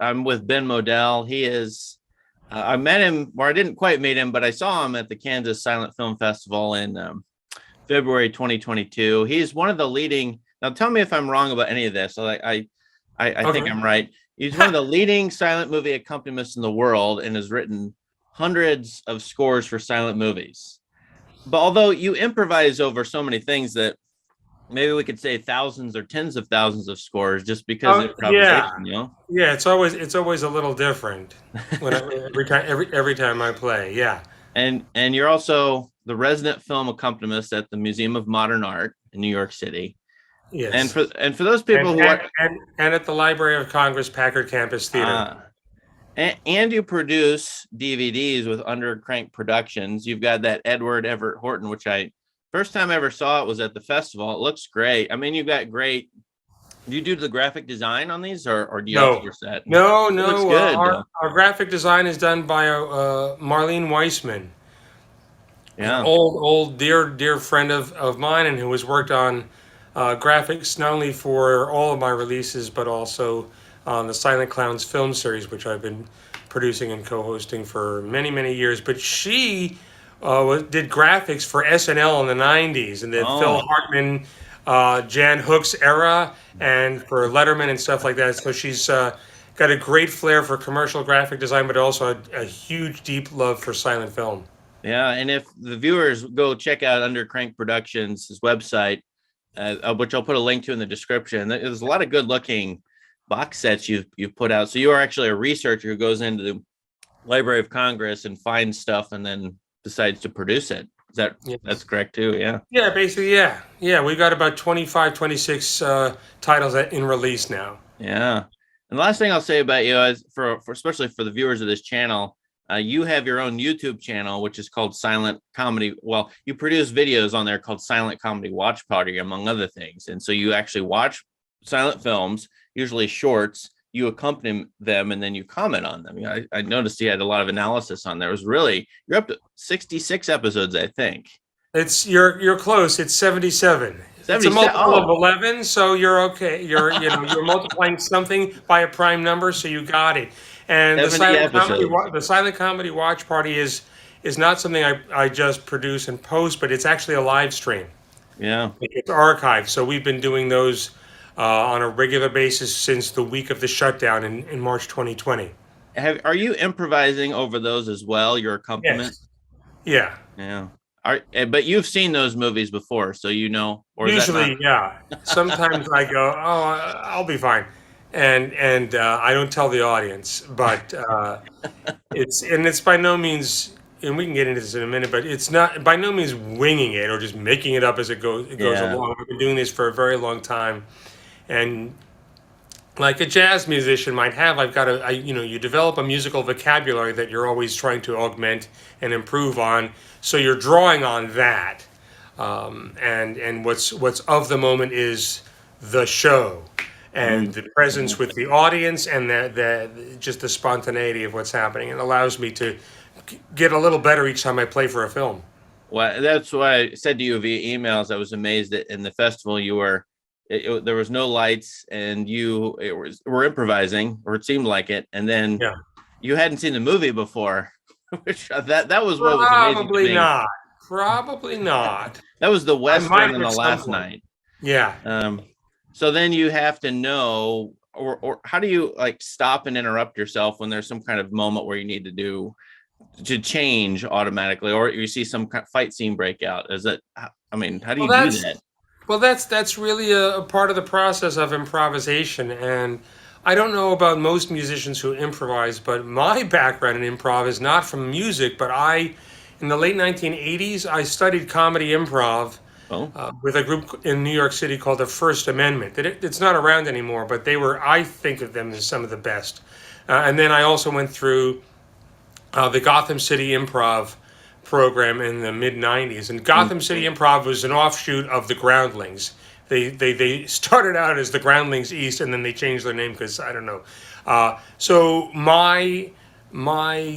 I'm with Ben Modell. He is. I met him, or I didn't quite meet him, but I saw him at the Kansas Silent Film Festival in February 2022. He's one of the leading. Now, tell me if I'm wrong about any of this. So I think Okay. I'm right. He's one of the leading silent movie accompanists in the world and has written hundreds of scores for silent movies. But although you improvise over so many things that maybe we could say thousands or tens of thousands of scores just because of Oh yeah, improvisation, you know? yeah. It's always a little different when every time I play. Yeah. And you're also the resident film accompanist at the Museum of Modern Art in New York City. And Yes. for those And people who and are and at the Library of Congress Packard Campus Theater. uh and you produce DVDs with Under Crank Productions. You've got that Edward Everett Horton, which I first time I ever saw it was at the festival. It looks great. I mean, you've got great. Do you do the graphic design on these, or do you No, outsource that? no, It looks no. good. Our graphic design is done by Marlene Weissman, an Yeah. old dear friend of mine, and who has worked on graphics not only for all of my releases but also on the Silent Clowns film series, which I've been producing and co-hosting for many years. But she did graphics for SNL in the '90s and the Phil Oh, Hartman, Jan Hooks era, and for Letterman and stuff like that. So she's got a great flair for commercial graphic design, but also a huge, deep love for silent film. yeah. And if the viewers go check out Under Crank Productions' his website, which I'll put a link to in the description, there's a lot of good looking box sets you've put out. So you are actually a researcher who goes into the Library of Congress and finds stuff and then decides to produce it. Is that that's Yes. correct too? Yeah. Yeah, basically, yeah. Yeah, we've got about 25, 26 titles in release now. Yeah. And the last thing I'll say about you is for especially for the viewers of this channel, you have your own YouTube channel, which is called Silent Comedy. Well, you produce videos on there called Silent Comedy Watch Party, among other things. And so you actually watch silent films, usually shorts, you accompany them, and then you comment on them. I noticed you had a lot of analysis on there. It was really, you're up to 66 episodes, I think. It's you're close. It's 77. It's a 77. multiple of Oh, 11, so you're okay. You're multiplying something by a prime number, so you got it. And 70 episodes. the silent comedy watch party is not something I just produce and post, but it's actually a live stream. Yeah. It's archived. So we've been doing those on a regular basis since the week of the shutdown in March 2020. Are you improvising over those as well, your accompaniment? Yes. Yeah. Yeah. But you've seen those movies before, so you know, or is that not? Usually, yeah. Sometimes I go, oh, I'll be fine, and I don't tell the audience, but it's by no means, and we can get into this in a minute, but it's not by no means winging it or just making it up as it goes Yeah. along. I've been doing this for a very long time, and like a jazz musician might have, you develop a musical vocabulary that you're always trying to augment and improve on. So you're drawing on that, and what's of the moment is the show and Mm. the presence with the audience and the just the spontaneity of what's happening. It allows me to get a little better each time I play for a film. Well, that's why I said to you via emails. I was amazed that in the festival you were, there was no lights, and were improvising, or it seemed like it. And then Yeah, you hadn't seen the movie before, which that was what was amazing to probably me. not. Probably not. That was the I might Western have on the at some last point. night. Yeah. So then you have to know, or how do you like stop and interrupt yourself when there's some kind of moment where you need to change automatically, or you see some kind of fight scene break out? Is it? I mean, how do Well, you do that's that? Well, that's really a part of the process of improvisation, and I don't know about most musicians who improvise, but my background in improv is not from music, but in the late 1980s, I studied comedy improv Oh, with a group in New York City called the First Amendment. It's not around anymore, but I think of them as some of the best. And then I also went through the Gotham City Improv program in the mid '90s, and Gotham City Improv was an offshoot of the Groundlings. They started out as the Groundlings East, and then they changed their name because I don't know. So my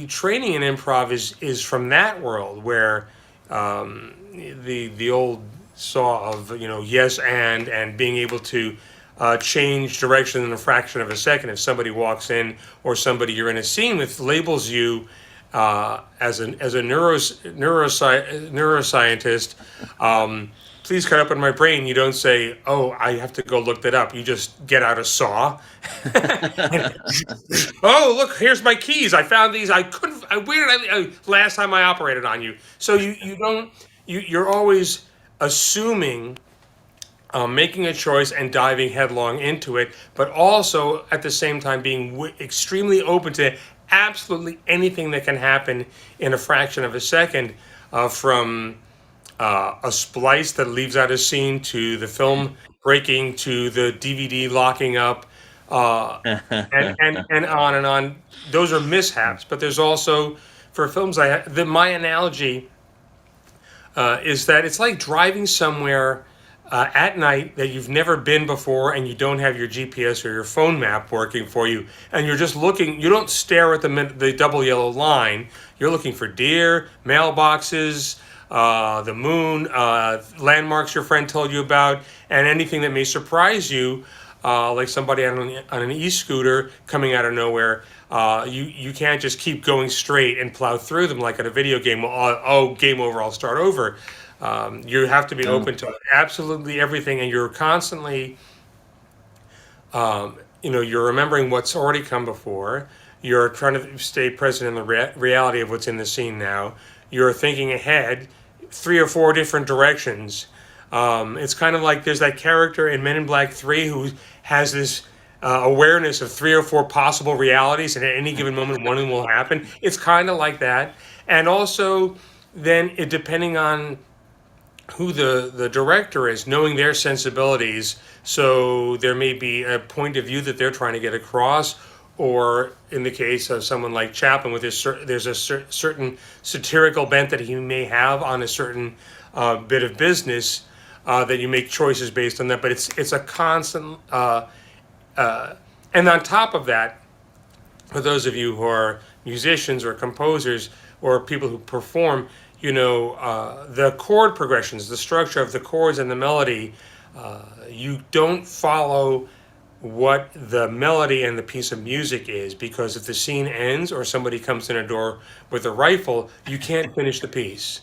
training in improv is from that world where the old saw of yes and being able to change direction in a fraction of a second. If somebody walks in or somebody you're in a scene with labels you as a neuroscientist, please cut up in my brain. You don't say, "Oh, I have to go look that up." You just get out a saw. Oh, look, here's my keys. I found these. I couldn't. Where did last time I operated on you? So you don't. You're always assuming, making a choice and diving headlong into it, but also at the same time being extremely open to absolutely anything that can happen in a fraction of a second, from a splice that leaves out a scene to the film breaking to the DVD locking up, and on and on. Those are mishaps, but there's also for films my analogy is that it's like driving somewhere at night that you've never been before and you don't have your GPS or your phone map working for you, and you're just looking. You don't stare at the double yellow line. You're looking for deer, mailboxes, the moon, landmarks your friend told you about, and anything that may surprise you, like somebody on an e-scooter coming out of nowhere. You can't just keep going straight and plow through them like at a video game. Oh, game over, I'll start over. You have to be open to absolutely everything, and you're constantly, you're remembering what's already come before. You're trying to stay present in the reality of what's in the scene now. You're thinking ahead 3 or 4 different directions. It's kind of like there's that character in Men in Black 3 who has this awareness of 3 or 4 possible realities, and at any given moment, one of them will happen. It's kind of like that. And also, then, depending on who the director is, knowing their sensibilities, so there may be a point of view that they're trying to get across, or in the case of someone like Chaplin, there's a certain satirical bent that he may have on a certain bit of business, that you make choices based on that. But it's a constant, and on top of that, for those of you who are musicians or composers or people who perform, the chord progressions, the structure of the chords and the melody, you don't follow what the melody and the piece of music is, because if the scene ends or somebody comes in a door with a rifle, you can't finish the piece.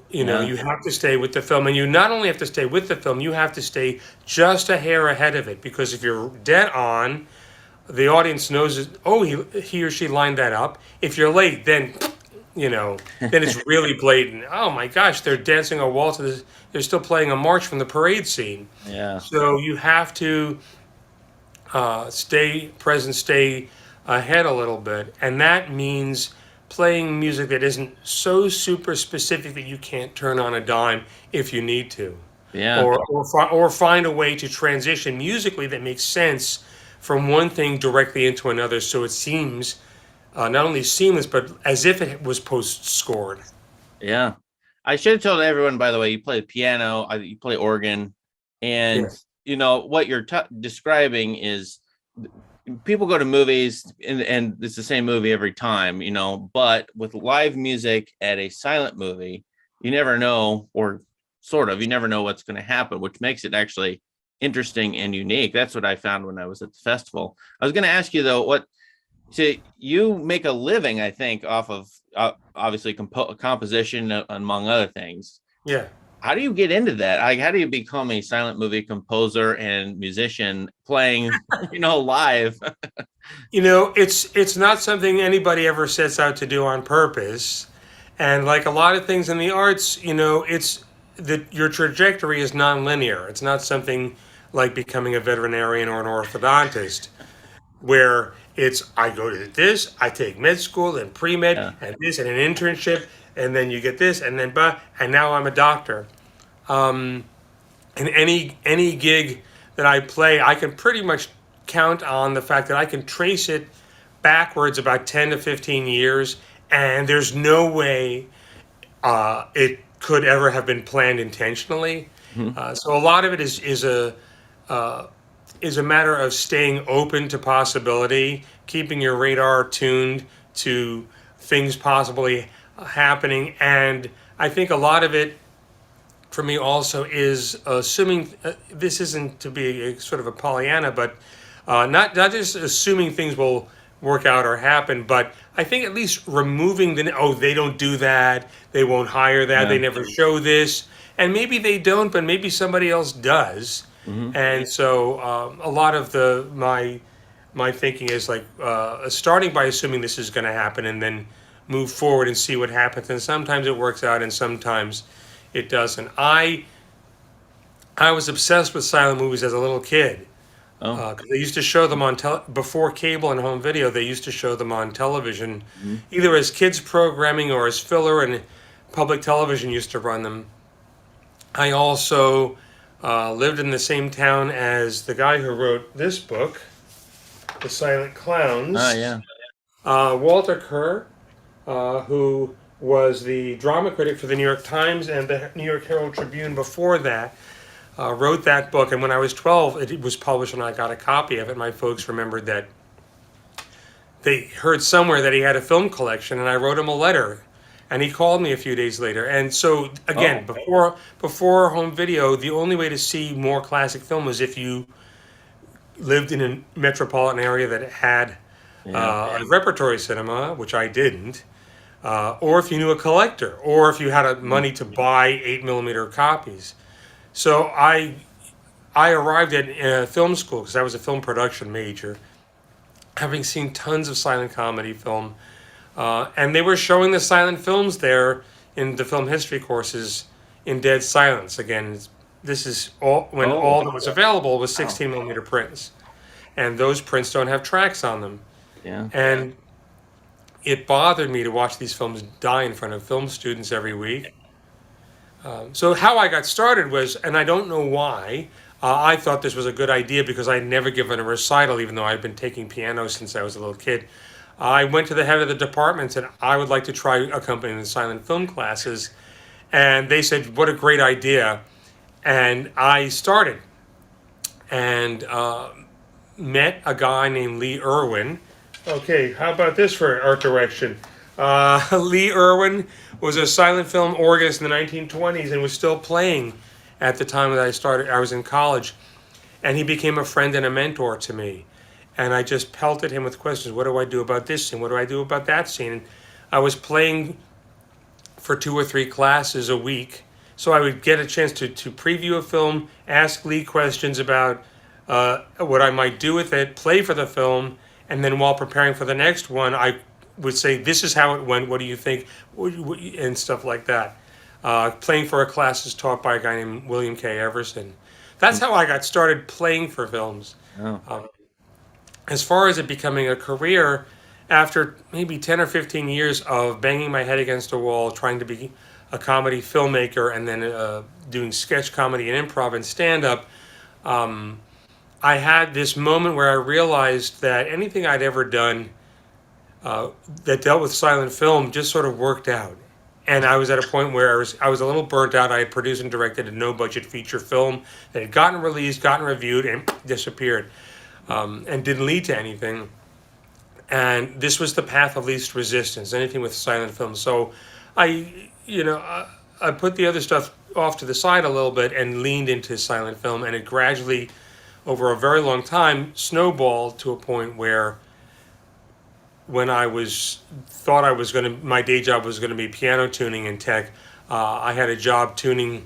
You have to stay with the film, and you not only have to stay with the film, you have to stay just a hair ahead of it, because if you're dead on, the audience knows, oh, he or she lined that up. If you're late, then it's really blatant. Oh my gosh, they're dancing a waltz. They're still playing a march from the parade scene. Yeah. So you have to stay present, stay ahead a little bit, and that means playing music that isn't so super specific that you can't turn on a dime if you need to. Yeah. Or find a way to transition musically that makes sense from one thing directly into another, so it seems not only seamless, but as if it was post-scored. Yeah. I should have told everyone, by the way, you play the piano, you play organ, and what you're describing is people go to movies and it's the same movie every time, but with live music at a silent movie, you never know, or sort of, you never know what's going to happen, which makes it actually interesting and unique. That's what I found when I was at the festival. I was going to ask you though, so you make a living, I think, off of obviously composition, among other things. Yeah. How do you get into that? How do you become a silent movie composer and musician playing, live? It's not something anybody ever sets out to do on purpose. And like a lot of things in the arts, it's that your trajectory is non-linear. It's not something like becoming a veterinarian or an orthodontist, where I go to this, I take med school and pre-med and this and an internship, and then you get this, and then and now I'm a doctor. And any gig that I play, I can pretty much count on the fact that I can trace it backwards about 10 to 15 years, and there's no way it could ever have been planned intentionally. Mm-hmm. So a lot of it is a matter of staying open to possibility, keeping your radar tuned to things possibly happening. And I think a lot of it, for me also is assuming this isn't to be a sort of a Pollyanna, but not just assuming things will work out or happen, but I think at least removing the they don't do that, they won't hire that, they Yeah. never show this, and maybe they don't, but maybe somebody else does, Hmm. and so a lot of my thinking is like starting by assuming this is going to happen, and then move forward and see what happens, and sometimes it works out, and sometimes it doesn't. I was obsessed with silent movies as a little kid. Oh. 'Cause they used to show them on before cable and home video. They used to show them on television, Mhm. either as kids programming or as filler, and public television used to run them. I also lived in the same town as the guy who wrote this book, The Silent Clowns, Oh yeah. Walter Kerr, who was the drama critic for the New York Times and the New York Herald Tribune before that. Wrote that book, and when I was 12, it was published, and I got a copy of it. My folks remembered that they heard somewhere that he had a film collection, and I wrote him a letter, and he called me a few days later. And so again, before home video, the only way to see more classic film was if you lived in a metropolitan area that had Yeah. a repertory cinema, which I didn't, or if you knew a collector, or if you had money to buy 8mm copies. So I arrived at film school because I was a film production major, having seen tons of silent comedy film, and they were showing the silent films there in the film history courses in dead silence. Again, this is all when Oh. all that was available was 16mm prints, and those prints don't have tracks on them. Yeah. And it bothered me to watch these films die in front of film students every week. So how I got started was, and I don't know why, I thought this was a good idea because I'd never given a recital, even though I'd been taking piano since I was a little kid. I went to the head of the department and I would like to try accompanying the silent film classes. And they said, what a great idea. And I started and met a guy named Lee Irwin. Okay, how about this for art direction? Lee Irwin was a silent film organist in the 1920s and was still playing at the time that I started. I was in college, and he became a friend and a mentor to me. And I just pelted him with questions. What do I do about this scene? What do I do about that scene? And I was playing for 2 or 3 classes a week, so I would get a chance to preview a film, ask Lee questions about what I might do with it, play for the film, and then while preparing for the next one, I would say, this is how it went, what do you think, and stuff like that. Playing for a class is taught by a guy named William K. Everson. That's how I got started playing for films. Oh. As far as it becoming a career, after maybe 10 or 15 years of banging my head against a wall, trying to be a comedy filmmaker, and then doing sketch comedy and improv and stand-up, I had this moment where I realized that anything I'd ever done that dealt with silent film just sort of worked out. And I was at a point where I was a little burnt out. I had produced and directed a no-budget feature film that had gotten released, gotten reviewed, and disappeared, and didn't lead to anything. And this was the path of least resistance, anything with silent film. So I put the other stuff off to the side a little bit and leaned into silent film, and it gradually, over a very long time, snowballed to a point where when I thought I was going to, my day job was going to be piano tuning and tech. I had a job tuning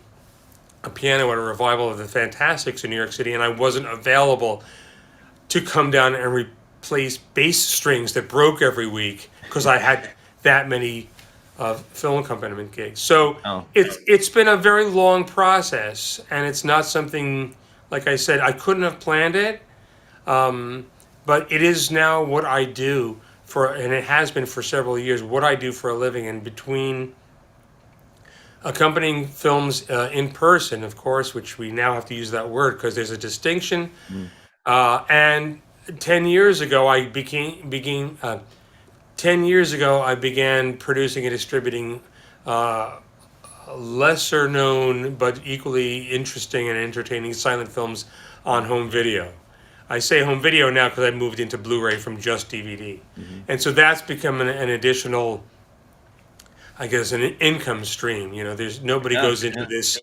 a piano at a revival of the Fantastics in New York City, and I wasn't available to come down and replace bass strings that broke every week because I had that many film accompaniment gigs. So Oh. it's been a very long process, and it's not something, like I said, I couldn't have planned it, but it is now what I do. And it has been for several years, what I do for a living. And between accompanying films in person, of course, which we now have to use that word because there's a distinction, and 10 years ago I began 10 years ago I began producing and distributing lesser known but equally interesting and entertaining silent films on home video. I say home video now because I moved into Blu-ray from just DVD. And so that's become an additional, I guess, an income stream. There's nobody Yeah, goes into yeah. this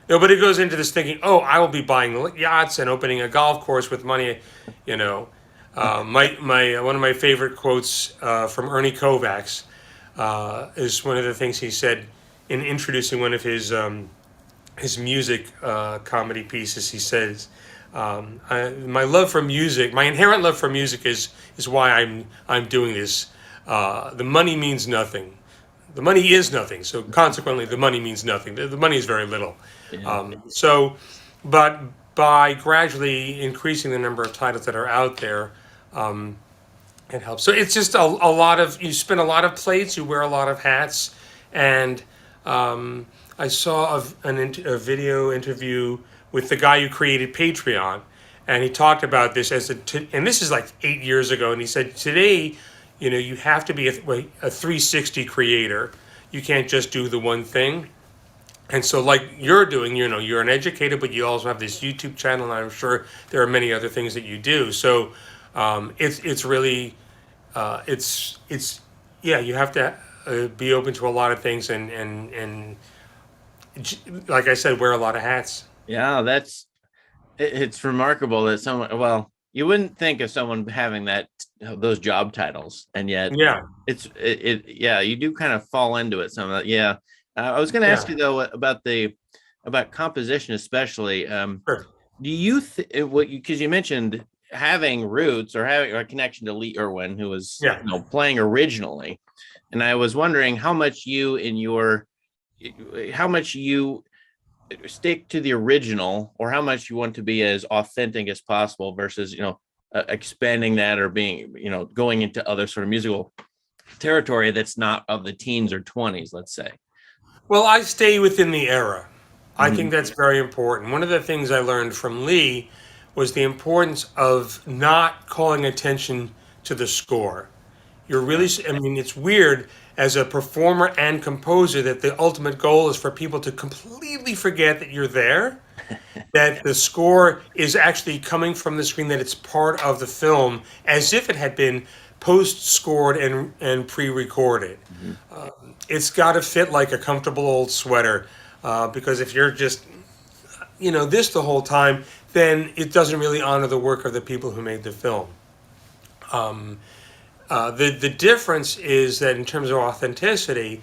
Nobody goes into this thinking, "Oh, I will be buying yachts and opening a golf course with money." You know, my one of my favorite quotes from Ernie Kovacs is one of the things he said in introducing one of his music comedy pieces. He says, "My love for music, my inherent love for music is why I'm doing this. The money means nothing. The money is nothing. So consequently, the money means nothing. The money is very little. Yeah. But by gradually increasing the number of titles that are out there, it helps. So it's just a lot of, you spin a lot of plates, you wear a lot of hats, and I saw a video interview with the guy who created Patreon, and he talked about this and this is like 8 years ago, and he said today, you have to be a 360 creator. You can't just do the one thing. And so, like you're doing, you're an educator, but you also have this YouTube channel, and I'm sure there are many other things that you do. So, it's really, it's yeah, you have to be open to a lot of things, and like I said, wear a lot of hats. Yeah, it's remarkable that someone, well, you wouldn't think of someone having those job titles, and yet Yeah, yeah, you do kind of fall into it some of that. Yeah. I was going to yeah, ask you though about composition, especially. sure. Do you because you mentioned having roots or having a connection to Lee Irwin, who was Yeah. playing originally, and I was wondering how much you stick to the original, or how much you want to be as authentic as possible versus expanding that, or being going into other sort of musical territory that's not of the teens or 20s, let's say. Well, I stay within the era. I think Mhm. that's very important. One of the things I learned from Lee was the importance of not calling attention to the score. You're really, I mean, it's weird as a performer and composer that the ultimate goal is for people to completely forget that you're there, that the score is actually coming from the screen, that it's part of the film, as if it had been post-scored and pre-recorded. Mhm. It's got to fit like a comfortable old sweater, because if you're just, this the whole time, then it doesn't really honor the work of the people who made the film. The difference is that in terms of authenticity,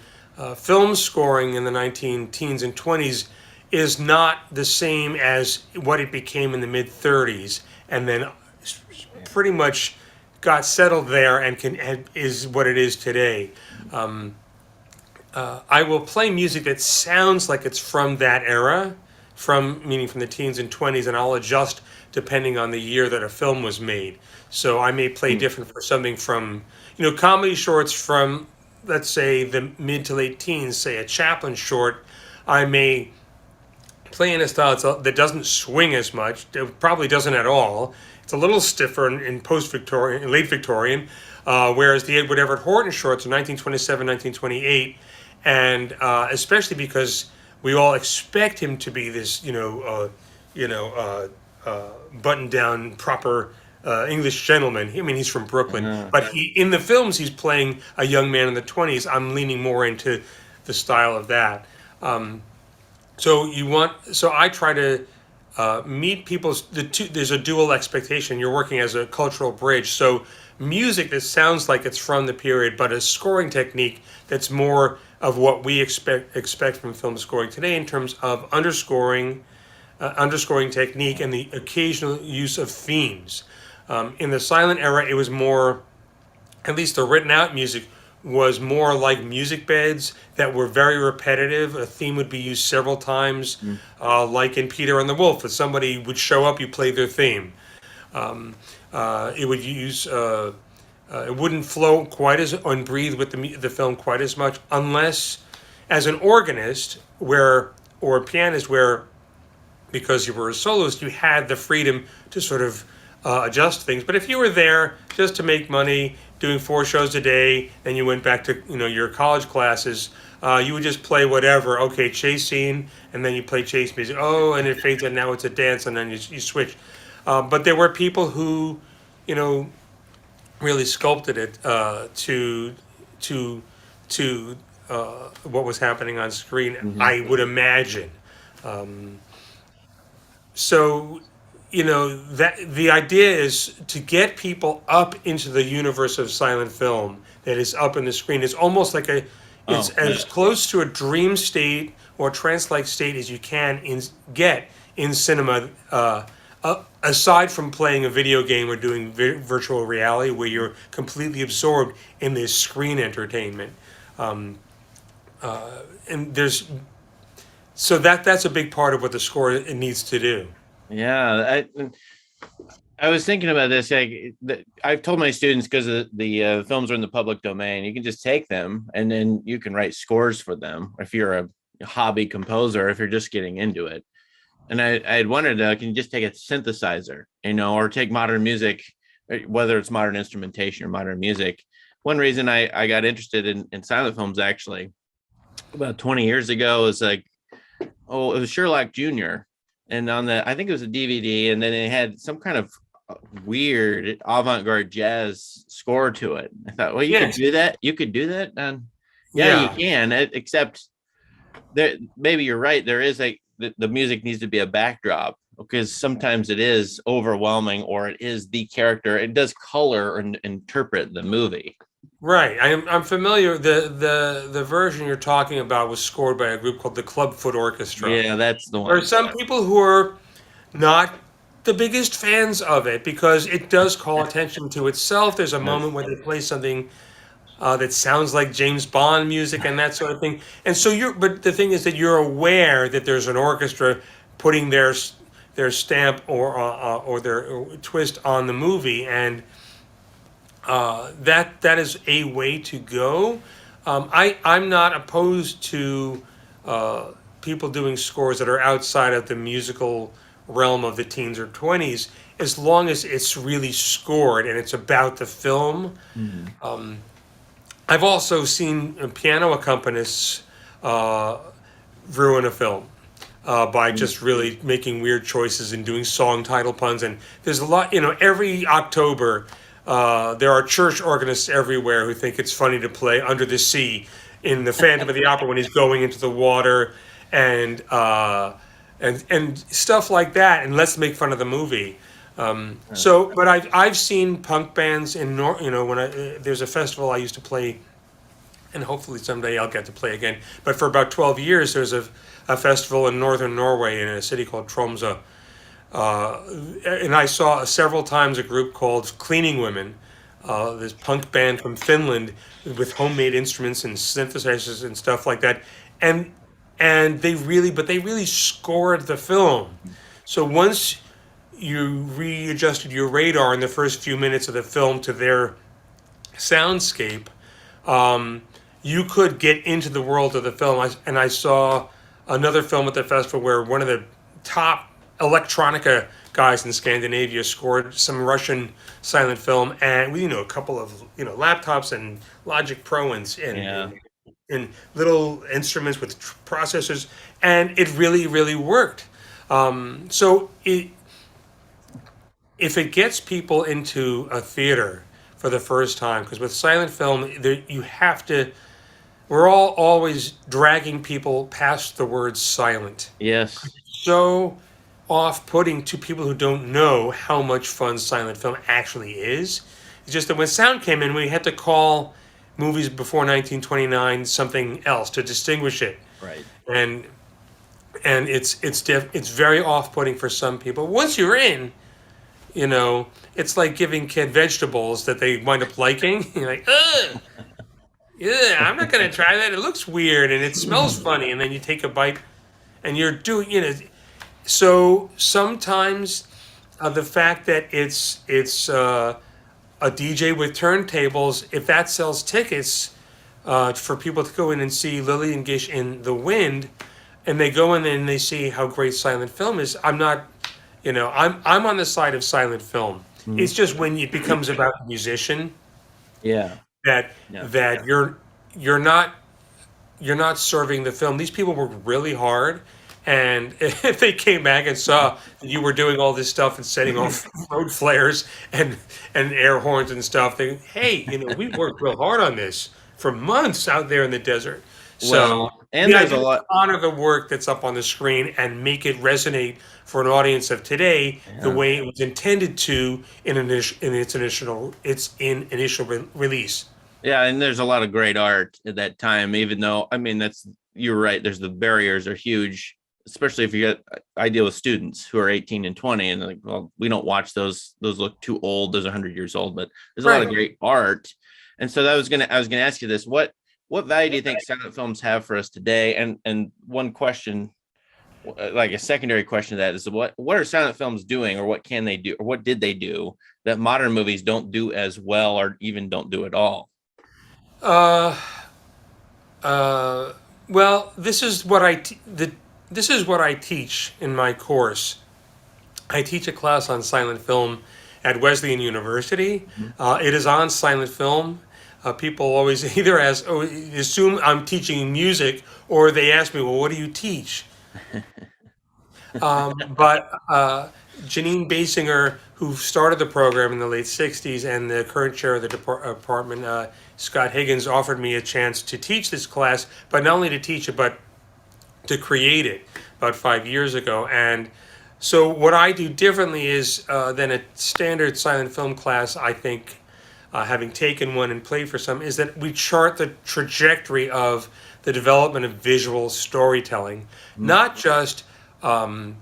film scoring in the 19 teens and 20s is not the same as what it became in the mid 30s, and then pretty much got settled there and is what it is today. I will play music that sounds like it's from that era, meaning from the teens and 20s, and I'll adjust depending on the year that a film was made. So I may play different for something from, comedy shorts from, let's say, the mid to late teens, say a Chaplin short. I may play in a style that doesn't swing as much. It probably doesn't at all. It's a little stiffer in post-Victorian, late Victorian, whereas the Edward Everett Horton shorts are 1927, 1928, and especially because we all expect him to be this, button-down, proper English gentleman. I mean, he's from Brooklyn, but in the films he's playing a young man in the 20s. I'm leaning more into the style of that. So I try to meet people's there's a dual expectation. You're working as a cultural bridge. So music that sounds like it's from the period, but a scoring technique that's more of what we expect from film scoring today in terms of underscoring technique and the occasional use of themes. In the silent era, it was more, at least the written out music was more like music beds that were very repetitive. A theme would be used several times, like in Peter and the Wolf. If somebody would show up, you play their theme. It would use, it wouldn't flow quite as and breathe with the film quite as much, unless as an organist or a pianist, where because you were a soloist, you had the freedom to sort of adjust things. But if you were there just to make money, doing 4 shows a day, and you went back to your college classes, you would just play whatever. Okay, chase scene, and then you play chase music. Oh, and it fades, and now it's a dance, and then you switch. But there were people who, really sculpted it to what was happening on screen. I would imagine. So, that the idea is to get people up into the universe of silent film that is up in the screen. It's almost like it's Oh, as close to a dream state or trance-like state as you can get in cinema. Aside from playing a video game or doing virtual reality, where you're completely absorbed in this screen entertainment, and there's so that's a big part of what the score needs to do. yeah. I was thinking about this. I've told my students, because the films are in the public domain, you can just take them and then you can write scores for them if you're a hobby composer, if you're just getting into it. And I had wondered, can you just take a synthesizer, or take modern music, whether it's modern instrumentation or modern music. One reason I got interested in silent films, actually, about 20 years ago, was it was Sherlock Jr. And I think it was a DVD, and then it had some kind of weird avant-garde jazz score to it. I thought, well, you could do that. You could do that. And yeah, you can, except there, maybe you're right. There is the music needs to be a backdrop, because sometimes it is overwhelming, or it is the character. It does color and interpret the movie. Right. I'm familiar. The version you're talking about was scored by a group called the Clubfoot Orchestra. Yeah, that's the one. There are some people who are not the biggest fans of it because it does call attention to itself. There's a moment where they play something that sounds like James Bond music and that sort of thing. And so but the thing is that you're aware that there's an orchestra putting their stamp or their twist on the movie, and that is a way to go. I'm not opposed to people doing scores that are outside of the musical realm of the teens or 20s, as long as it's really scored and it's about the film. I've also seen piano accompanists ruin a film by just really making weird choices and doing song title puns. And there's a lot, every October, there are church organists everywhere who think it's funny to play Under the Sea in the Phantom of the Opera when he's going into the water, and stuff like that, and let's make fun of the movie. But I've seen punk bands when there's a festival I used to play, and hopefully someday I'll get to play again. But for about 12 years, there's a festival in northern Norway in a city called Tromsø, and I saw several times a group called Cleaning Women, this punk band from Finland with homemade instruments and synthesizers and stuff like that, and they really scored the film. So once you readjusted your radar in the first few minutes of the film to their soundscape, you could get into the world of the film. And I saw another film at the festival where one of the top electronica guys in Scandinavia scored some Russian silent film, and a couple of laptops and Logic Pro and little instruments with processors, and it really worked. So if it gets people into a theater for the first time, because with silent film, we're all always dragging people past the word silent. Yes. So off-putting to people who don't know how much fun silent film actually is. It's just that when sound came in, we had to call movies before 1929 something else to distinguish it. Right. And it's very off-putting for some people. Once you're in, it's like giving kid vegetables that they wind up liking. You're like, ugh, yeah, I'm not gonna try that. It looks weird and it smells funny. And then you take a bite, and you're doing, So sometimes the fact that it's a DJ with turntables, if that sells tickets for people to go in and see Lillian Gish in The Wind, and they go in and they see how great silent film is, I'm not, I'm on the side of silent film. It's just when it becomes about the musician, that you're not serving the film. These people worked really hard. And if they came back and saw that you were doing all this stuff and setting off road flares and air horns and stuff, they, hey, we worked real hard on this for months out there in the desert. So, Well, And The there's a idea is to lot. honor the work that's up on the screen and make it resonate for an audience of today the Yeah. way it was intended to in its initial release. Yeah, and there's a lot of great art at that time, even though, I mean, that's, you're right. There's the barriers are huge, especially if you get, I deal with students who are 18 and 20 and they're like, well, we don't watch those. Those look too old. Those are 100 years old, but there's a lot of Right. great art. And so I was gonna ask you this. What value do you think silent films have for us today? And one question, like a secondary question to that is what are silent films doing, or what can they do, or what did they do that modern movies don't do as well, or even don't do at all? Uh, well, this is what I teach in my course. I teach a class on silent film at Wesleyan University. It is on silent film. People always either ask, oh, assume I'm teaching music, or they ask me, well, what do you teach? But Janine Basinger, who started the program in the late 60s, and the current chair of the department, Scott Higgins, offered me a chance to teach this class, but not only to teach it, but to create it about 5 years ago. And so, what I do differently is than a standard silent film class, I think, having taken one and played for some, is that we chart the trajectory of the development of visual storytelling, not just filmmaking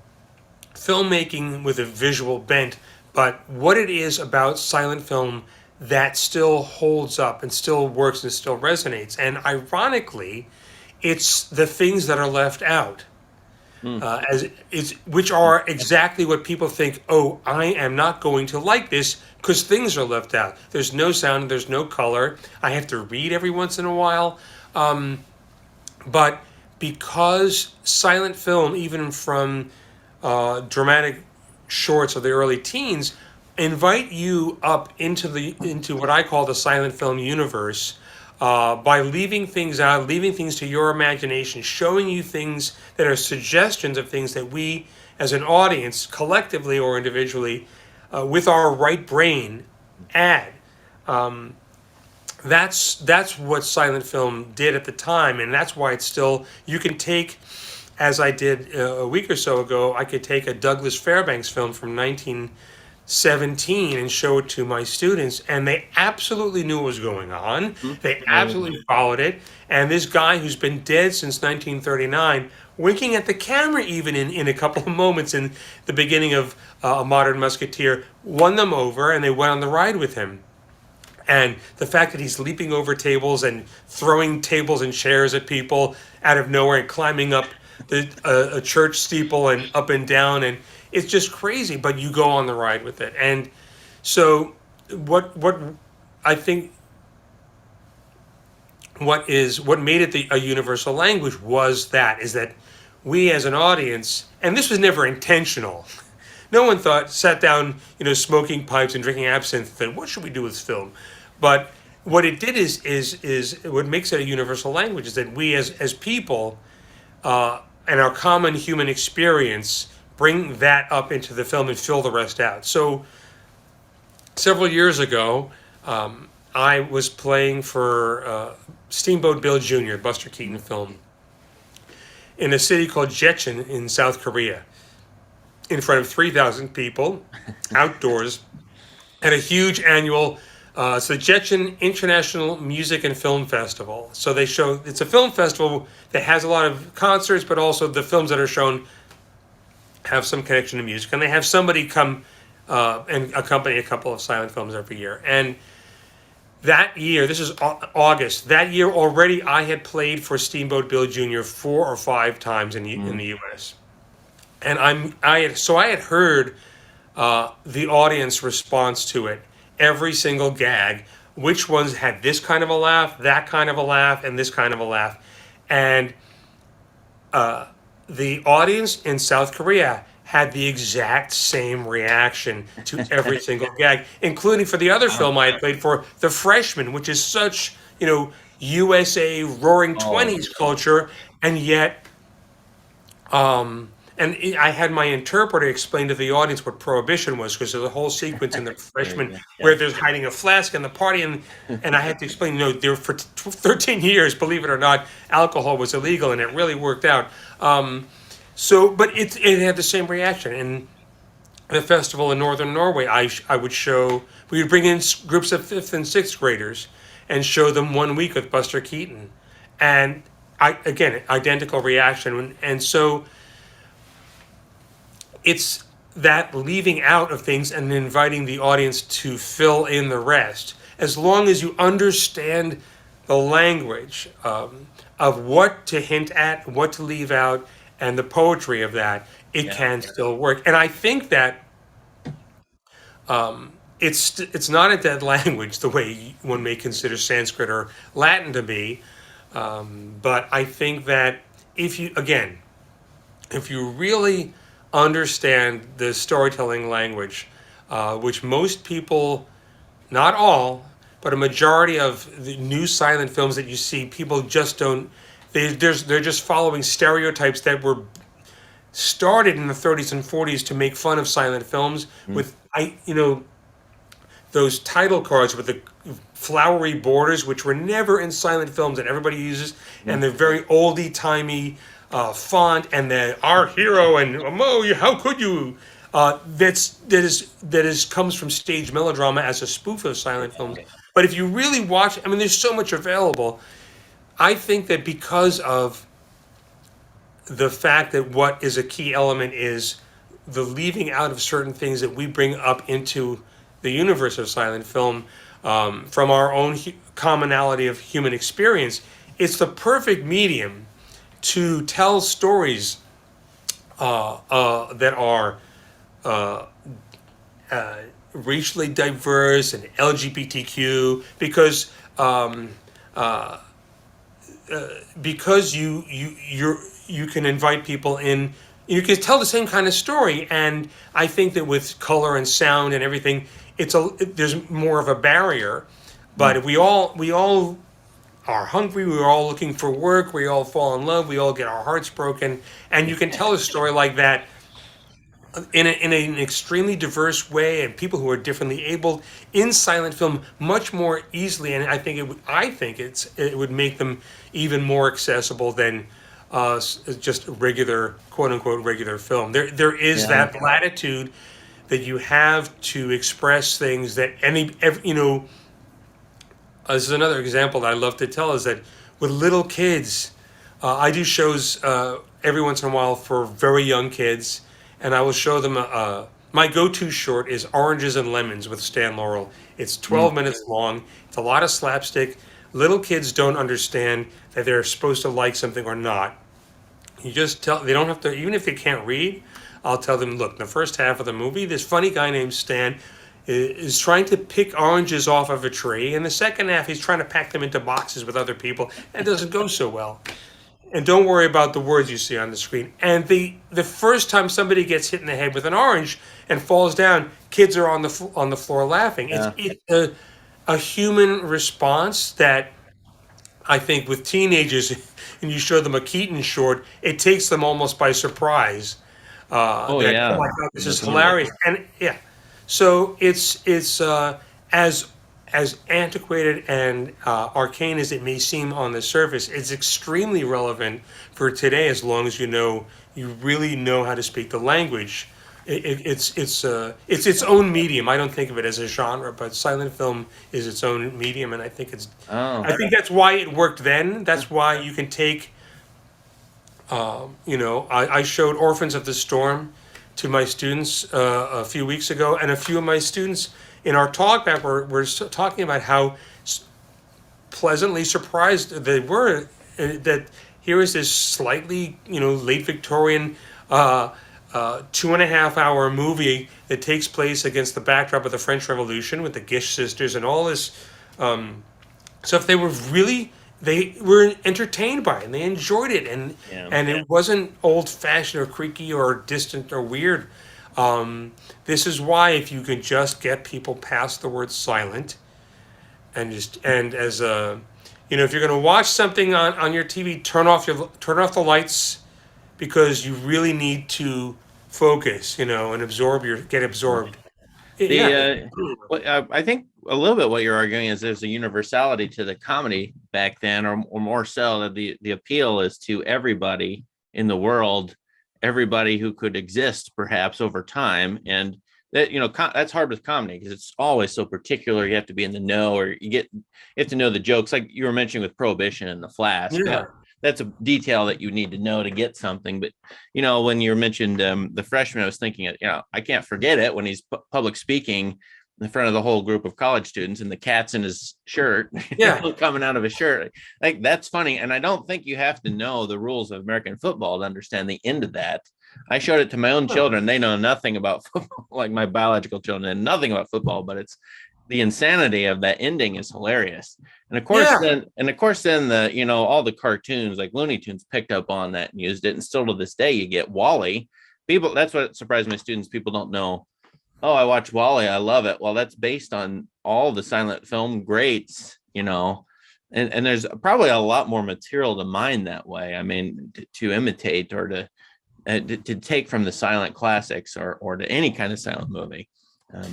with a visual bent, but what it is about silent film that still holds up and still works and still resonates. And ironically, it's the things that are left out, Mm. as it's which are exactly what people think. Oh, I am not going to like this because things are left out. There's no sound, there's no color. I have to read every once in a while, but because silent film, even from dramatic shorts of the early teens, invite you up into what I call the silent film universe, by leaving things out, leaving things to your imagination, showing you things that are suggestions of things that we, as an audience, collectively or individually, with our right brain, add. That's what silent film did at the time, and that's why it's still. You can take, as I did a week or so ago, I could take a Douglas Fairbanks film from 1917 and show it to my students, and they absolutely knew what was going on. They absolutely followed it. And this guy who's been dead since 1939, winking at the camera even in a couple of moments in the beginning of A Modern Musketeer, won them over, and they went on the ride with him. And the fact that he's leaping over tables and throwing tables and chairs at people out of nowhere and climbing up a church steeple and up and down, and it's just crazy. But you go on the ride with it. And so, what I think what made it a universal language is that we as an audience, and this was never intentional. No one sat down, smoking pipes and drinking absinthe, and what should we do with this film? But what it did is what makes it a universal language is that we as people, and our common human experience, bring that up into the film and fill the rest out. So several years ago, I was playing for Steamboat Bill Jr., Buster Keaton film, in a city called Jecheon in South Korea, in front of 3,000 people, outdoors, at a huge annual, it's the Jecheon International Music and Film Festival. So it's a film festival that has a lot of concerts, but also the films that are shown have some connection to music. And they have somebody come and accompany a couple of silent films every year. And that year, this is August, that year already I had played for Steamboat Bill Jr. 4 or 5 times in the U.S. And I had heard the audience response to it, every single gag, which ones had this kind of a laugh, that kind of a laugh, and this kind of a laugh. And the audience in South Korea had the exact same reaction to every single gag, including for the other film I had played for, The Freshman, which is such, USA Roaring Oh, Twenties culture, and yet and I had my interpreter explain to the audience what prohibition was, because there's a whole sequence in the Very freshman good. where Yeah. there's hiding a flask in the party, and I had to explain, there for 13 years, believe it or not, alcohol was illegal, and it really worked out. But it had the same reaction. And the festival in northern Norway, I would show, we would bring in groups of fifth and sixth graders and show them 1 week with Buster Keaton. And again, identical reaction. And so it's that leaving out of things and inviting the audience to fill in the rest. As long as you understand the language of what to hint at, what to leave out, and the poetry of that, it can still work. And I think that it's not a dead language the way one may consider Sanskrit or Latin to be. But I think that if you really understand the storytelling language, which most people, not all, but a majority of the new silent films that you see, people just don't. They're just following stereotypes that were started in the 30s and 40s to make fun of silent films with those title cards with the flowery borders, which were never in silent films that everybody uses, and the very oldie timey font, and the our hero and how could you? That comes from stage melodrama as a spoof of silent films. But if you really watch, I mean, there's so much available. I think that because of the fact that what is a key element is the leaving out of certain things that we bring up into the universe of silent film, from our own commonality of human experience, it's the perfect medium to tell stories that are racially diverse and LGBTQ, because you can invite people in. You can tell the same kind of story, and I think that with color and sound and everything, there's more of a barrier. But we all are hungry. We're all looking for work. We all fall in love. We all get our hearts broken, and you can tell a story like that in an extremely diverse way, and people who are differently abled in silent film much more easily. And I think it would make them even more accessible than just regular, quote unquote, regular film. There is that latitude that you have to express things that this is another example that I love to tell, is that with little kids, I do shows every once in a while for very young kids, and I will show them my go-to short is Oranges and Lemons with Stan Laurel. It's 12 minutes long. It's a lot of slapstick. Little kids don't understand that they're supposed to like something or not. You just they don't have to, even if they can't read, I'll tell them, look, the first half of the movie, this funny guy named Stan is trying to pick oranges off of a tree. And the second half, he's trying to pack them into boxes with other people. And it doesn't go so well. And don't worry about the words you see on the screen. And the first time somebody gets hit in the head with an orange and falls down, kids are on the floor laughing. It's a human response that I think with teenagers, and you show them a Keaton short, it takes them almost by surprise. Oh my God, this is hilarious. And so it's as antiquated and arcane as it may seem on the surface, it's extremely relevant for today, as long as you really know how to speak the language. It's its own medium. I don't think of it as a genre, but silent film is its own medium, and I think I think that's why it worked then. That's why you can take. I showed Orphans of the Storm to my students a few weeks ago, and a few of my students in our talk back were talking about how pleasantly surprised they were that here is this slightly, late Victorian 2.5 hour movie that takes place against the backdrop of the French Revolution with the Gish sisters and all this stuff. They were entertained by it, and they enjoyed it, and it wasn't old-fashioned or creaky or distant or weird. This is why, if you can just get people past the word silent, if you're going to watch something on your TV, turn off the lights, because you really need to focus, and get absorbed. The Yeah. I think a little bit what you're arguing is there's a universality to the comedy back then, or more so that the appeal is to everybody in the world, everybody who could exist perhaps over time, and that that's hard with comedy because it's always so particular. You have to be in the know, or you have to know the jokes, like you were mentioning with Prohibition and the Flask. Yeah. That's a detail that you need to know to get something. But when you mentioned the freshman, I was thinking, I can't forget it when he's public speaking in front of the whole group of college students, and the cat's in his shirt, coming out of his shirt. Like, that's funny. And I don't think you have to know the rules of American football to understand the end of that. I showed it to my own children. They know nothing about football, like my biological children, and nothing about football, but it's the insanity of that ending is hilarious. And of course, then the all the cartoons like Looney Tunes picked up on that and used it. And still to this day, you get Wall-E. That's what surprised my students. People don't know. Oh, I watch Wall-E. I love it. Well, that's based on all the silent film greats, and there's probably a lot more material to mine that way. I mean, to imitate or to take from the silent classics or to any kind of silent movie. I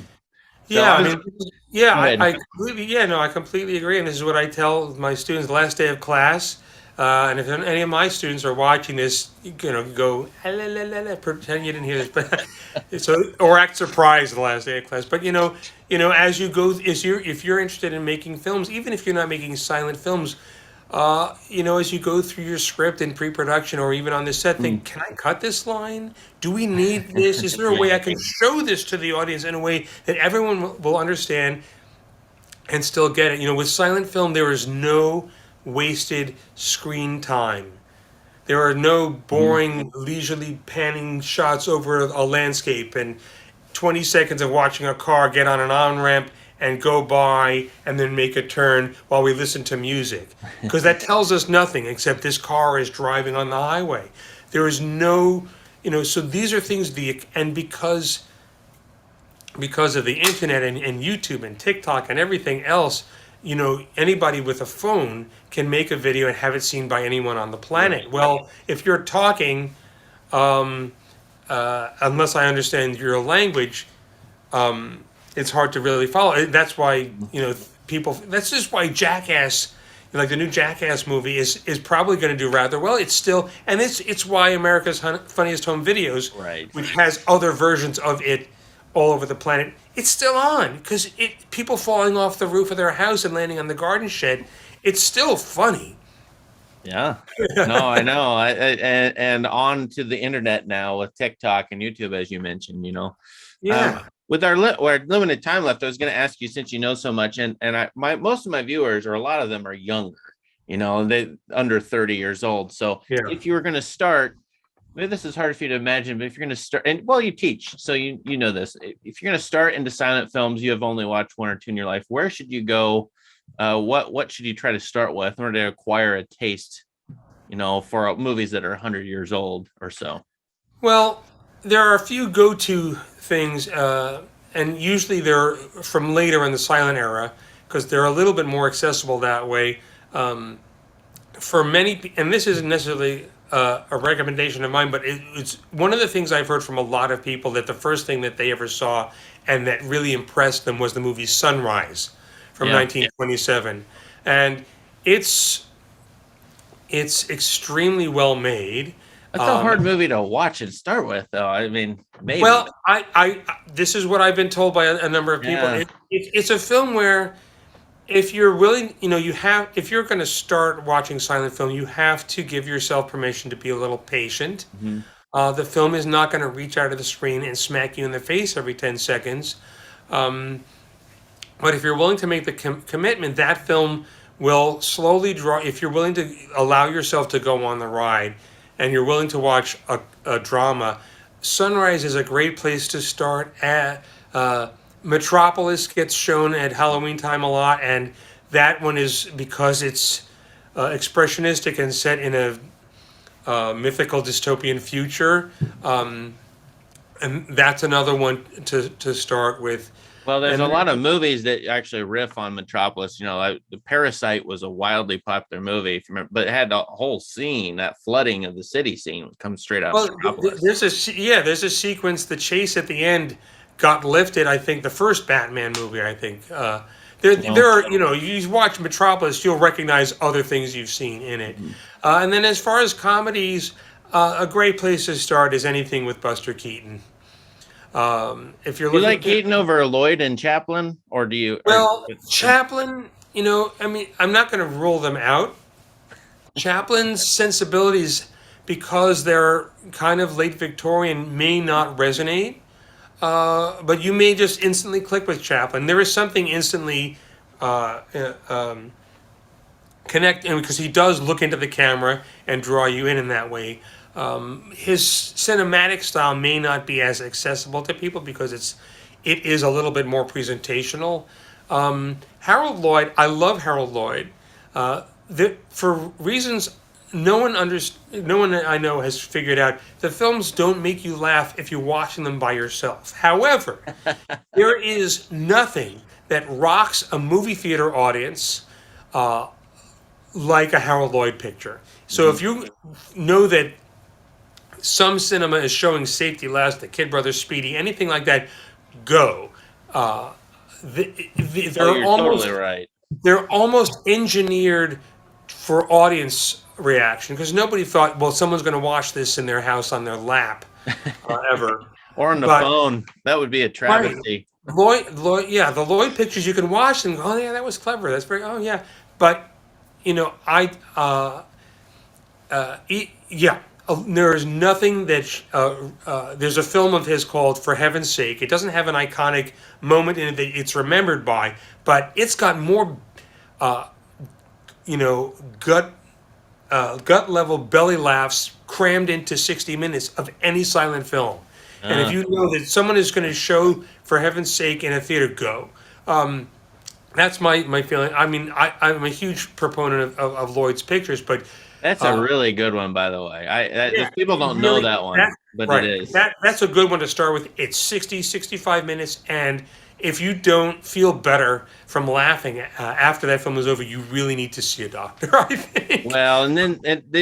completely agree, and this is what I tell my students the last day of class. And if any of my students are watching this, go "La, la, la, la," pretend you didn't hear this, but or act surprised the last day of class. But as you go, if you're interested in making films, even if you're not making silent films, as you go through your script in pre-production or even on the set, think, can I cut this line? Do we need this? Is there a way I can show this to the audience in a way that everyone will understand and still get it? With silent film, there is no wasted screen time. There are no boring, leisurely panning shots over a landscape and 20 seconds of watching a car get on an on-ramp and go by and then make a turn while we listen to music. Because that tells us nothing except this car is driving on the highway. There is no, so these are things, and because of the internet and YouTube and TikTok and everything else, anybody with a phone can make a video and have it seen by anyone on the planet. Well, if you're talking, unless I understand your language, it's hard to really follow. That's why, that's just why Jackass, like the new Jackass movie is probably going to do rather well. It's still, and it's why America's Funniest Home Videos, right, which has other versions of it all over the planet, it's still on because people falling off the roof of their house and landing on the garden shed, it's still funny. Yeah, no, I know. And on to the internet now with TikTok and YouTube, as you mentioned. With our limited time left, I was going to ask you, since you know so much, and most of my viewers, or a lot of them, are younger. They under 30 years old. So if you were going to start, maybe this is hard for you to imagine, but if you're going to start, and you teach, so you know this. If you're going to start into silent films, you have only watched one or two in your life. Where should you go? What should you try to start with in order to acquire a taste, for movies that are 100 years old or so? Well, there are a few go-to things, and usually they're from later in the silent era because they're a little bit more accessible that way. For many, and this isn't necessarily a recommendation of mine, but it's one of the things I've heard from a lot of people, that the first thing that they ever saw and that really impressed them was the movie Sunrise from 1927. And it's extremely well made. That's a hard movie to watch and start with, though. I mean, maybe. Well, I this is what I've been told by a number of people. Yeah. It's a film where, if you're willing, if you're going to start watching silent film, you have to give yourself permission to be a little patient. Mm-hmm. The film is not going to reach out of the screen and smack you in the face every 10 seconds. But if you're willing to make the commitment, that film will slowly draw. If you're willing to allow yourself to go on the ride, and you're willing to watch a drama, Sunrise is a great place to start. Metropolis gets shown at Halloween time a lot, and that one is because it's expressionistic and set in a mythical dystopian future. And that's another one to start with. Well, there's And a lot of movies that actually riff on Metropolis. You know, like the Parasite was a wildly popular movie, if you remember, but it had a whole scene, that flooding of the city scene comes straight out of well, Metropolis. there's a sequence. The chase at the end got lifted. I think the first Batman movie. I think there Well, are, you watch Metropolis, you'll recognize other things you've seen in it. mhm. And then as far as comedies, a great place to start is anything with Buster Keaton. If you're Do you looking, like Keaton over Lloyd and Chaplin, or do you? well, Chaplin, I mean, I'm not going to rule them out. Chaplin's sensibilities, because they're kind of late Victorian, may not resonate. But you may just instantly click with Chaplin. There is something instantly connect, and because he does look into the camera and draw you in that way. His cinematic style may not be as accessible to people because it is a little bit more presentational. Harold Lloyd, I love Harold Lloyd. For reasons no one I know has figured out, the films don't make you laugh if you're watching them by yourself. However, there is nothing that rocks a movie theater audience like a Harold Lloyd picture. So if you know that some cinema is showing Safety Last, The Kid Brothers, Speedy, anything like that, go. They're You're almost totally right. they're almost engineered for audience reaction because nobody thought, well, someone's going to watch this in their house on their lap ever. Or on the But- phone. That would be a travesty. Lloyd, yeah, the Lloyd pictures you can watch and go, oh yeah, that was clever. That's very, oh yeah. But there is nothing that there's a film of his called For Heaven's Sake. It doesn't have an iconic moment in it that it's remembered by, but it's got more, gut level belly laughs crammed into 60 minutes of any silent film. And if you know that someone is going to show For Heaven's Sake in a theater, go. That's my feeling. I mean, I'm a huge proponent of Lloyd's pictures, but That's a really good one, by the way. People don't know that one, but right. it is. That's a good one to start with. It's 65 minutes, and if you don't feel better from laughing after that film is over, you really need to see a doctor, I think. Well, and then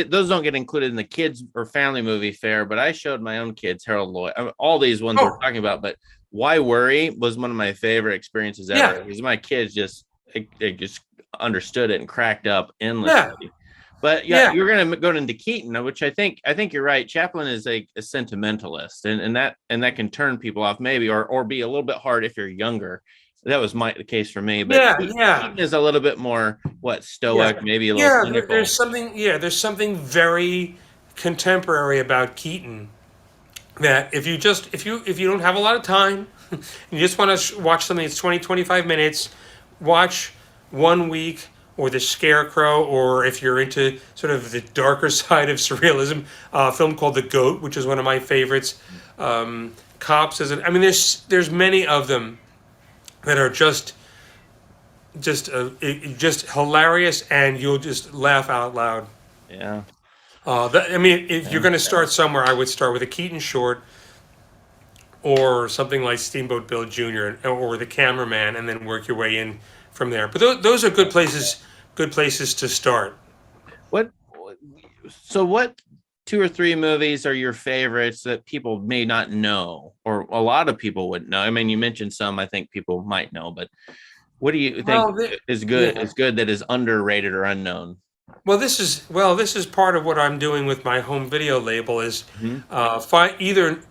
those don't get included in the kids or family movie fare, but I showed my own kids Harold Lloyd. I mean, all these ones we're talking about, but Why Worry was one of my favorite experiences ever because my kids just understood it and cracked up endlessly. Yeah. But you're going to go into Keaton, which I think you're right. Chaplin is a sentimentalist, and that can turn people off maybe, or be a little bit hard if you're younger. That was the case for me. But Keaton is a little bit more stoic, maybe a little cynical. There's something very contemporary about Keaton that if you don't have a lot of time, and you just want to watch something that's 20-25 minutes, watch 1 Week or The Scarecrow, or if you're into sort of the darker side of surrealism, a film called The Goat, which is one of my favorites. Cops, there's many of them that are just hilarious, and you'll just laugh out loud. Yeah. If you're going to start somewhere, I would start with a Keaton short, or something like Steamboat Bill Jr. or The Cameraman, and then work your way in from there. But those are good places to start. What 2 or 3 movies are your favorites that people may not know, or a lot of people wouldn't know? I mean, you mentioned some I think people might know, but what do you think is good? Is good that is underrated or unknown? Well, this is part of what I'm doing with my home video label is either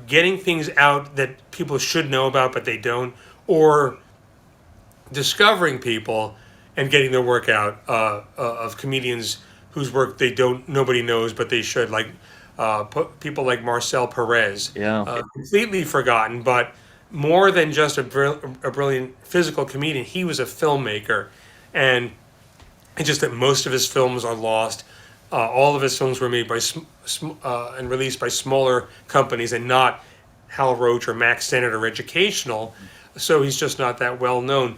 getting things out that people should know about but they don't, or discovering people and getting their work out of comedians whose work nobody knows but they should, like people like Marcel Perez, completely forgotten, but more than just a brilliant physical comedian, he was a filmmaker, and it's just that most of his films are lost. All of his films were made by and released by smaller companies, and not Hal Roach or Max Sennett or Educational, so he's just not that well known.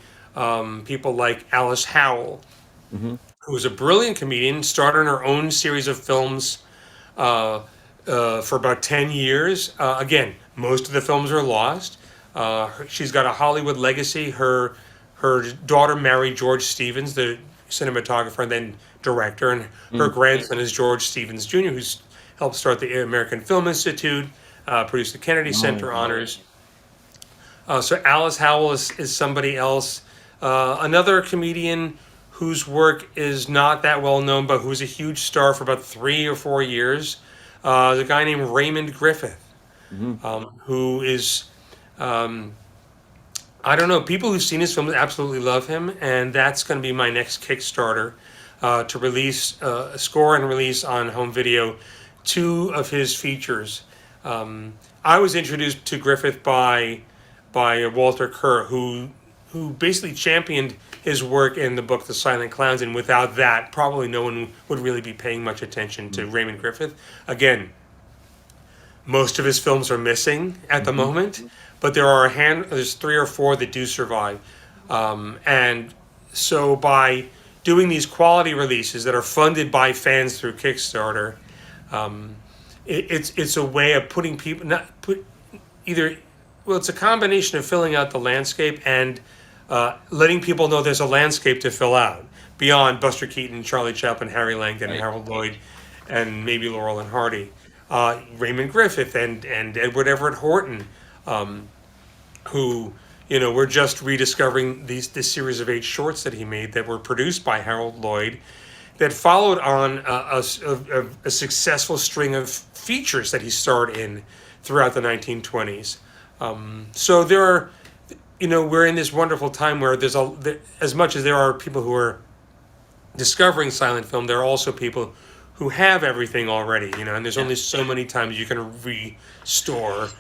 People like Alice Howell, who was a brilliant comedian, started her own series of films for about 10 years. Again, most of the films are lost. She's got a Hollywood legacy. Her daughter married George Stevens, the cinematographer and then director, and her grandson is George Stevens Jr., who's helped start the American Film Institute, produced the Kennedy Center honors. So Alice Howell is somebody else. Another comedian whose work is not that well known, but who's a huge star for about 3 or 4 years. The guy named Raymond Griffith, who is, I don't know, people who've seen his films absolutely love him, and that's going to be my next Kickstarter to release, score and release on home video 2 of his features. I was introduced to Griffith by Walter Kerr, who basically championed his work in the book The Silent Clowns, and without that, probably no one would really be paying much attention to Raymond Griffith. Again, most of his films are missing at the moment, but there's 3 or 4 that do survive. And so by doing these quality releases that are funded by fans through Kickstarter, it's a way of putting people, it's a combination of filling out the landscape and letting people know there's a landscape to fill out beyond Buster Keaton, Charlie Chaplin, Harry Langdon, and Harold Lloyd, and maybe Laurel and Hardy. Raymond Griffith and Edward Everett Horton, who, we're just rediscovering this series of 8 shorts that he made that were produced by Harold Lloyd that followed on a successful string of features that he starred in throughout the 1920s. So there are, we're in this wonderful time where as much as there are people who are discovering silent film, there are also people who have everything already, and there's only so many times you can restore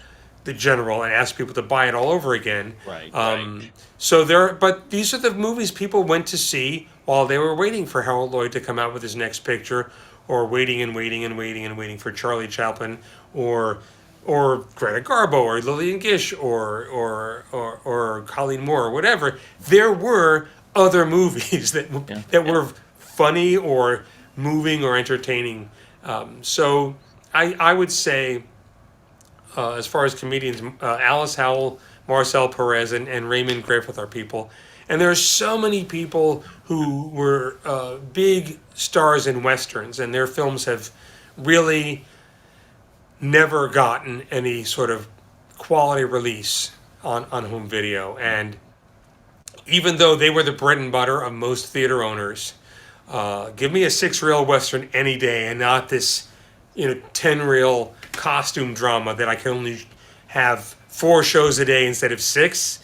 the general and ask people to buy it all over again. Right. But these are the movies people went to see while they were waiting for Harold Lloyd to come out with his next picture, or waiting for Charlie Chaplin, or Greta Garbo, or Lillian Gish, or Colleen Moore, or whatever. There were other movies that were funny or moving or entertaining. So I would say, as far as comedians, Alice Howell, Marcel Perez, and Raymond Griffith are people. And there are so many people who were big stars in Westerns, and their films have really never gotten any sort of quality release on home video. And even though they were the bread and butter of most theater owners, give me a 6-reel Western any day, and not this 10-reel costume drama that I can only have 4 shows a day instead of 6.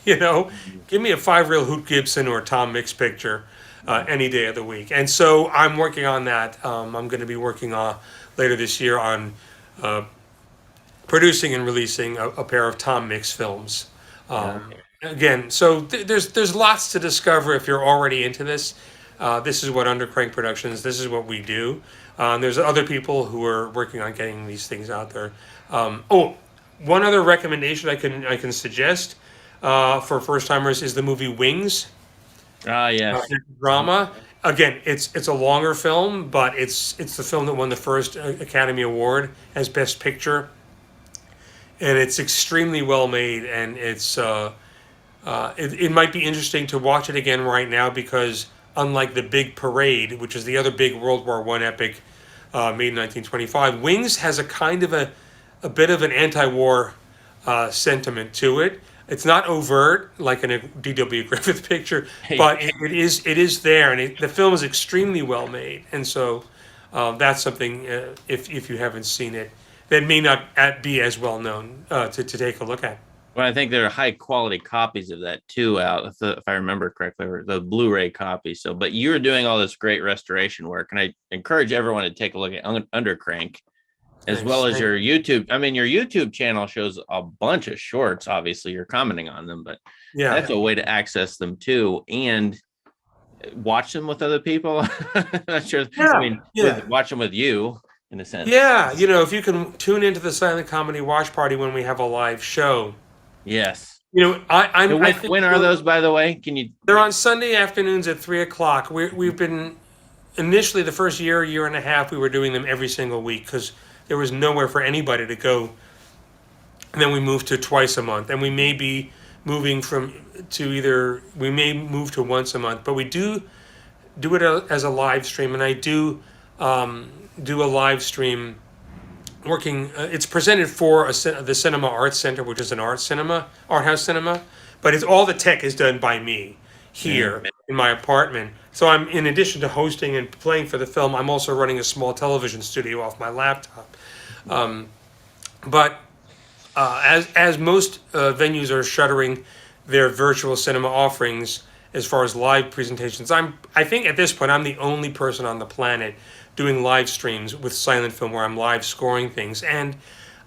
Give me a 5-reel Hoot Gibson or Tom Mix picture any day of the week. And so I'm working on that. I'm going to be working later this year on producing and releasing a pair of Tom Mix films. Again, so there's lots to discover if you're already into this. This is what Undercrank Productions, this is what we do. There's other people who are working on getting these things out there. One other recommendation I can suggest for first timers is the movie Wings. Yes. Drama. Again, it's a longer film, but it's the film that won the first Academy Award as Best Picture, and it's extremely well made. And it might be interesting to watch it again right now, because unlike The Big Parade, which is the other big World War I epic made in 1925, Wings has a kind of a bit of an anti-war sentiment to it. It's not overt like in a D.W. Griffith picture, but it is there, and the film is extremely well made. And so that's something, if you haven't seen it, that may not be as well known to take a look at. Well, I think there are high quality copies of that too out, if I remember correctly, or the Blu-ray copy. So, but you're doing all this great restoration work, and I encourage everyone to take a look at Undercrank, as well as your YouTube. I mean, your YouTube channel shows a bunch of shorts. Obviously, you're commenting on them, but that's a way to access them too, and watch them with other people. Not sure. Watch them with you in a sense. Yeah, if you can tune into the Silent Comedy Watch Party when we have a live show. Yes. When are those, by the way? Can you? They're on Sunday afternoons at 3:00. We've been initially the first year and a half we were doing them every single week, because there was nowhere for anybody to go and then we move to twice a month, and we may be moving we may move to once a month, but we do it as a live stream, and I do a live stream working. It's presented for the Cinema Arts Center, which is an art house cinema, but it's all the tech is done by me here in my apartment. So I'm, in addition to hosting and playing for the film, I'm also running a small television studio off my laptop. But as most venues are shuttering their virtual cinema offerings as far as live presentations, I think at this point I'm the only person on the planet doing live streams with silent film where I'm live scoring things. And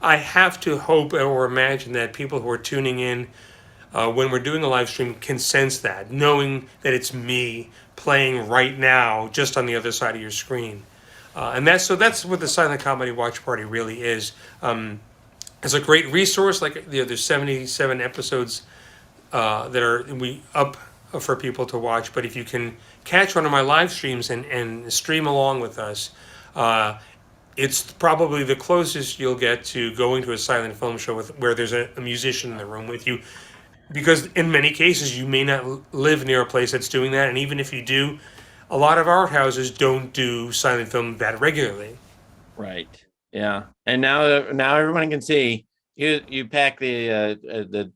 I have to hope or imagine that people who are tuning in when we're doing a live stream can sense that, knowing that it's me playing right now just on the other side of your screen. And that's what the Silent Comedy Watch Party really is. It's a great resource. Like, there's 77 episodes that are up for people to watch. But if you can catch one of my live streams and stream along with us, it's probably the closest you'll get to going to a silent film show where there's a musician in the room with you. Because in many cases, you may not live near a place that's doing that. And even if you do, a lot of art houses don't do silent film that regularly. Right. Yeah. And now everyone can see you pack the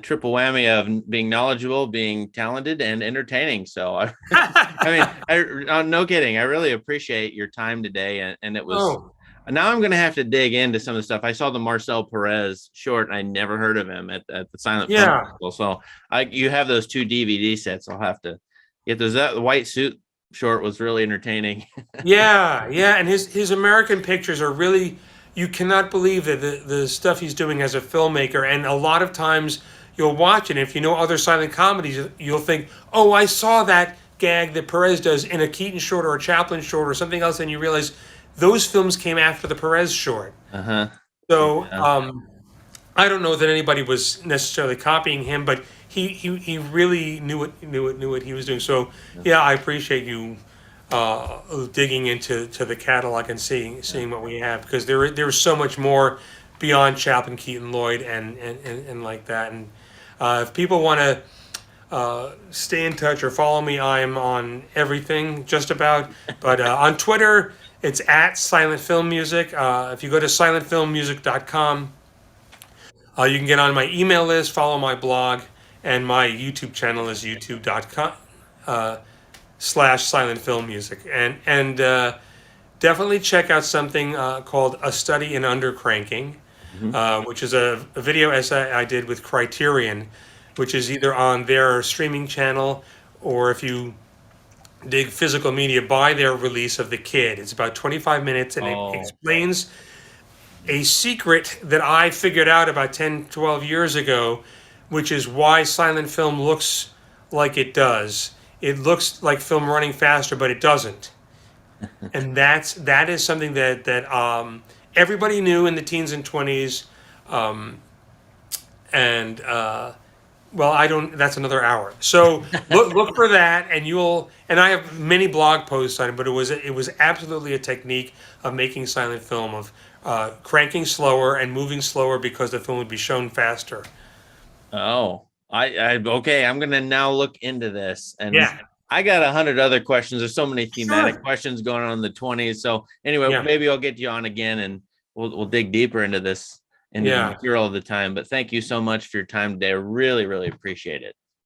triple whammy of being knowledgeable, being talented, and entertaining. So I mean, no kidding. I really appreciate your time today, and it was. Oh. Now I'm going to have to dig into some of the stuff. I saw the Marcel Perez short, and I never heard of him at the Silent Film Festival. So you have those 2 DVD sets. I'll have to get those. That the white suit short was really entertaining. Yeah, and his American pictures are really, you cannot believe that the stuff he's doing as a filmmaker. And a lot of times you'll watch it, and if you know other silent comedies, you'll think, oh, I saw that gag that Perez does in a Keaton short or a Chaplin short or something else, and you realize those films came after the Perez short. So I don't know that anybody was necessarily copying him, but he really knew what he was doing. So yeah, I appreciate you digging into the catalog and seeing what we have, because there's so much more beyond Chaplin, Keaton, Lloyd, and like that. And if people want to stay in touch or follow me, I'm on everything just about. But on Twitter, it's at Silent Film Music. If you go to silentfilmmusic.com, you can get on my email list, follow my blog, and my YouTube channel is youtube.com /Silent Film Music. And definitely check out something called A Study in Undercranking, which is a video essay I did with Criterion, which is either on their streaming channel, or if you dig physical media, buy their release of The Kid. It's about 25 minutes, and it explains a secret that I figured out about 10, 12 years ago, which is why silent film looks like it does. It looks like film running faster, but it doesn't. And that is something that everybody knew in the teens and 20s. Well, I don't. That's another hour. So look for that, and I have many blog posts on it. But it was absolutely a technique of making silent film, of cranking slower and moving slower because the film would be shown faster. Oh, okay. I'm gonna now look into this, and yeah. I got 100 other questions. There's so many thematic questions going on in the 20s. So anyway, maybe I'll get you on again, and we'll dig deeper into this. The material of the time. But thank you so much for your time today. I really, really appreciate it.